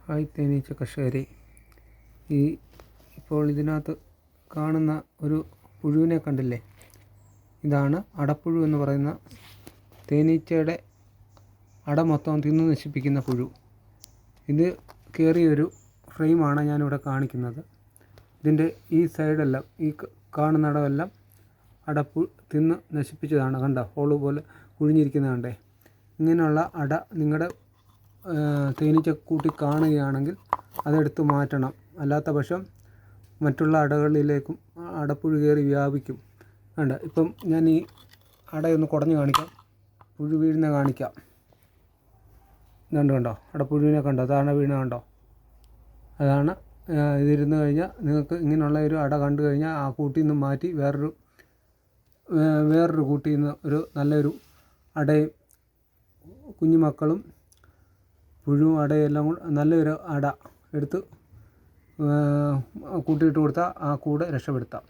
Hi തേനീച്ച കർഷകരെ, ഇപ്പോൾ ഇതിനകത്ത് കാണുന്ന ഒരു പുഴുവിനെ കണ്ടില്ലേ? ഇതാണ് അടപ്പുഴു എന്ന് പറയുന്ന തേനീച്ചയുടെ അട മൊത്തം തിന്നു നശിപ്പിക്കുന്ന പുഴു. ഇത് കയറിയൊരു ഫ്രെയിമാണ് ഞാനിവിടെ കാണിക്കുന്നത്. ഇതിൻ്റെ ഈ സൈഡെല്ലാം, ഈ കാണുന്നിടമെല്ലാം അടപ്പു തിന്ന് നശിപ്പിച്ചതാണ്. കണ്ടോ, ഹോള് പോലെ കുഴിഞ്ഞിരിക്കുന്നത് കണ്ടേ? ഇങ്ങനെയുള്ള അട നിങ്ങളുടെ തേനീച്ചക്കൂട്ടിൽ കാണുകയാണെങ്കിൽ അതെടുത്ത് മാറ്റണം. അല്ലാത്ത പക്ഷം മറ്റുള്ള അടകളിലേക്കും അടപ്പുഴു കയറി വ്യാപിക്കും. വേണ്ട, ഇപ്പം ഞാൻ ഈ അടയൊന്ന് കുടഞ്ഞ് കാണിക്കാം, പുഴു വീഴുന്ന കാണിക്കാം. ഇതുണ്ട്, കണ്ടോ? അടപ്പുഴുവിനെ കണ്ടോ? അതാണ് വീണ കണ്ടോ? അതാണ്. ഇതിരുന്ന് കഴിഞ്ഞാൽ നിങ്ങൾക്ക് ഇങ്ങനെയുള്ള ഒരു അട കണ്ടു കഴിഞ്ഞാൽ ആ കൂട്ടിൽ നിന്ന് മാറ്റി വേറൊരു കൂട്ടിൽ നിന്ന് ഒരു നല്ലൊരു അടയും കുഞ്ഞുമക്കളും പുഴുവും അടയെല്ലാം കൂടെ നല്ലൊരു അട എടുത്ത് കൂട്ടിയിട്ട് കൊടുത്താൽ ആ കൂടെ രക്ഷപ്പെടുത്താം.